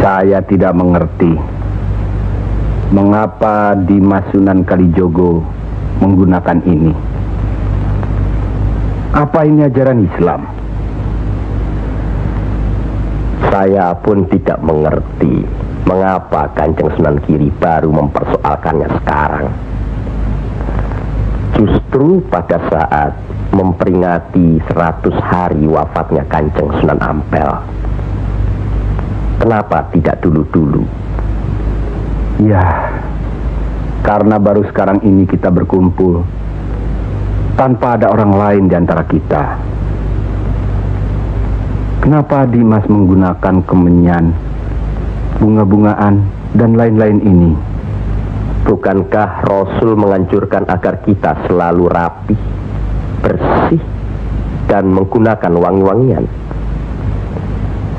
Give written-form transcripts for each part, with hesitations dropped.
Saya tidak mengerti mengapa Dimas Sunan Kalijogo menggunakan ini. Apa ini ajaran Islam? Saya pun tidak mengerti mengapa Kanjeng Sunan Giri baru mempersoalkannya sekarang. Justru pada saat memperingati 100 hari wafatnya Kanjeng Sunan Ampel. Kenapa tidak dulu-dulu? Ya, karena baru sekarang ini kita berkumpul tanpa ada orang lain di antara kita. Kenapa Dimas menggunakan kemenyan, bunga-bungaan, dan lain-lain ini? Bukankah Rasul menganjurkan agar kita selalu rapi, bersih, dan menggunakan wangi-wangian?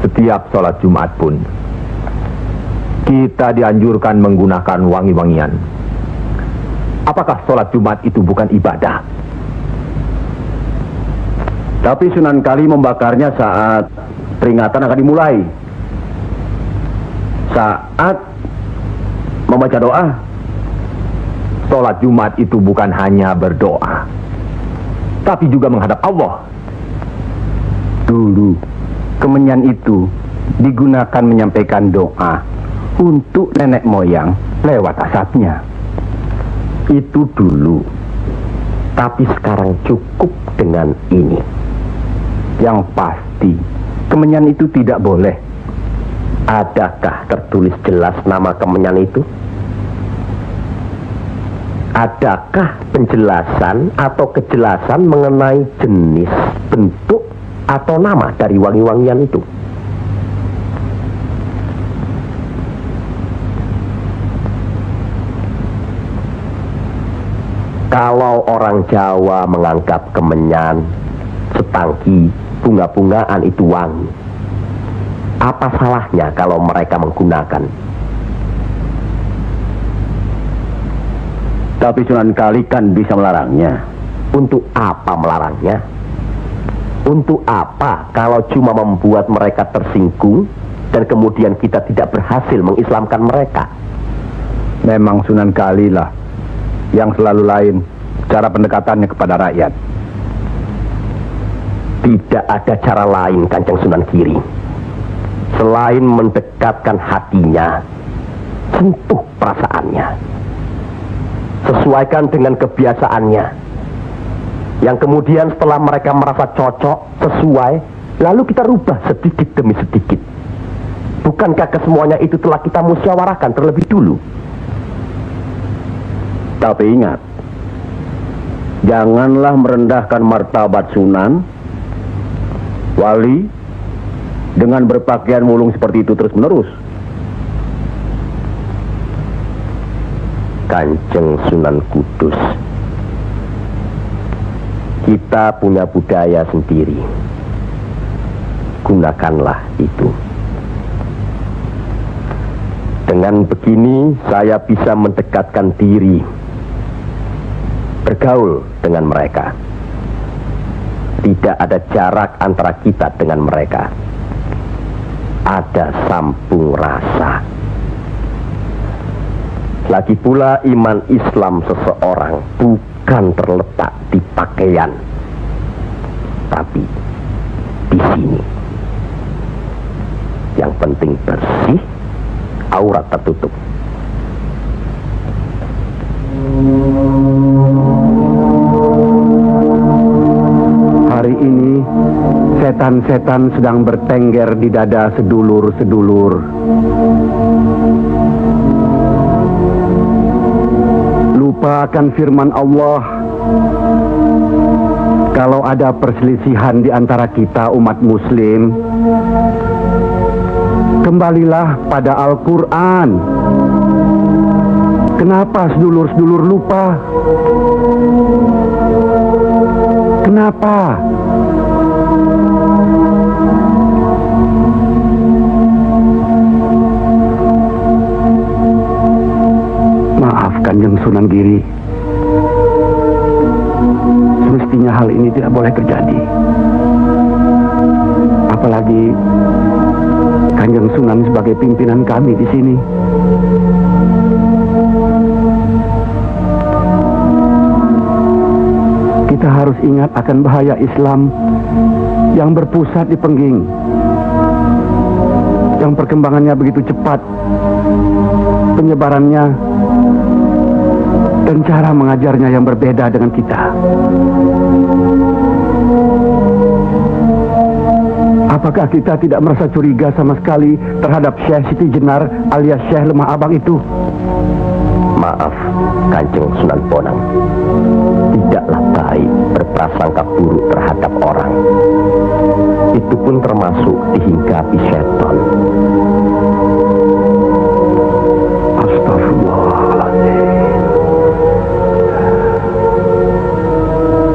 Setiap sholat Jumat pun kita dianjurkan menggunakan wangi-wangian. Apakah sholat Jumat itu bukan ibadah? Tapi Sunan Kali membakarnya saat peringatan akan dimulai. Saat membaca doa. Sholat Jumat itu bukan hanya berdoa, tapi juga menghadap Allah. Dulu kemenyan itu digunakan menyampaikan doa untuk nenek moyang lewat asapnya. Itu dulu. Tapi sekarang cukup dengan ini. Yang pasti kemenyan itu tidak boleh. Adakah tertulis jelas nama kemenyan itu? Adakah penjelasan atau kejelasan mengenai jenis, bentuk, atau nama dari wangi-wangian itu? Kalau orang Jawa menganggap kemenyan, setangki, bunga-bungaan itu wangi, apa salahnya kalau mereka menggunakan? Tapi Sunan Kali kan bisa melarangnya. Untuk apa melarangnya? Untuk apa kalau cuma membuat mereka tersinggung dan kemudian kita tidak berhasil mengislamkan mereka? Memang Sunan Kali lah yang selalu lain cara pendekatannya kepada rakyat. Tidak ada cara lain Kanjeng Sunan Giri selain mendekatkan hatinya, sentuh perasaannya, sesuaikan dengan kebiasaannya, yang kemudian setelah mereka merasa cocok, sesuai, lalu kita rubah sedikit demi sedikit. Bukankah kesemuanya itu telah kita musyawarahkan terlebih dulu? Tapi ingat, janganlah merendahkan martabat Sunan Wali dengan berpakaian mulung seperti itu terus-menerus. Kanjeng Sunan Kudus, kita punya budaya sendiri. Gunakanlah itu. Dengan begini saya bisa mendekatkan diri, bergaul dengan mereka. Tidak ada jarak antara kita dengan mereka. Ada sambung rasa. Lagi pula iman Islam seseorang bukan terletak di pakaian, tapi di sini. Yang penting bersih, aurat tertutup. Hari ini setan-setan sedang bertengger di dada sedulur-sedulur. Lupa akan firman Allah. Kalau ada perselisihan di antara kita umat muslim, kembalilah pada Al-Quran. Kenapa sedulur-sedulur lupa? Kenapa? Maaf Kanjeng Sunan Giri. Semestinya hal ini tidak boleh terjadi. Apalagi Kanjeng Sunan sebagai pimpinan kami di sini. Kita harus ingat akan bahaya Islam yang berpusat di Pengging, yang perkembangannya begitu cepat, penyebarannya dan cara mengajarnya yang berbeda dengan kita. Apakah kita tidak merasa curiga sama sekali terhadap Syekh Siti Jenar alias Syekh Lemah Abang itu? Maaf, Kanjeng Sunan Bonang. Tidaklah baik berprasangka buruk terhadap orang. Itu pun termasuk dihinggapi setan. Astagfirullahaladzim.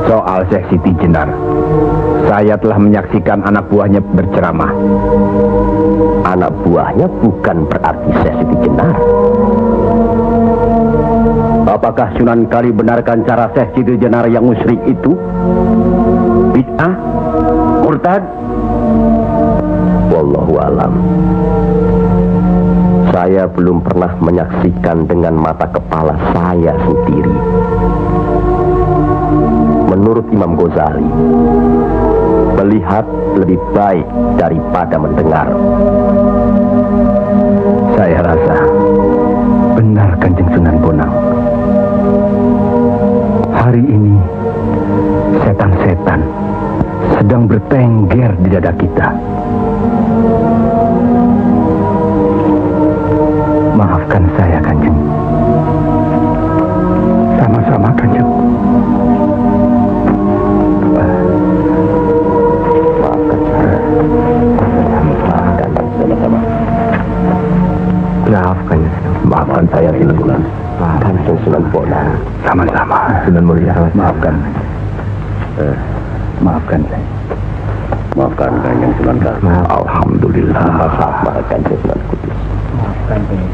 Soal Syekh Siti Jenar, saya telah menyaksikan anak buahnya berceramah. Anak buahnya bukan berarti Syekh Siti Jenar. Apakah Sunan Kali benarkan cara Syekh Siti Jenar yang musyrik itu? Bid'ah? Murtad? Wallahu alam. Saya belum pernah menyaksikan dengan mata kepala saya sendiri. Menurut Imam Ghazali, melihat lebih baik daripada mendengar. Saya rasa benar Kanjeng Sunan Bonang. Hari ini setan-setan sedang bertengger di dada kita. Maafkan saya, Kanjeng. Sama-sama, Kanjeng. Maafkan saya. Maafkan sama-sama. Maafkan, Maafkan saya, Sunan. Kanjeng Sunan Bonang. Sama-sama. Sunan Muria. Maafkan. Maafkan saya. Maafkan Kanjeng Sunan Kali. Alhamdulillah. Maafkan Kanjeng Sunan Kudus. Maafkan saya.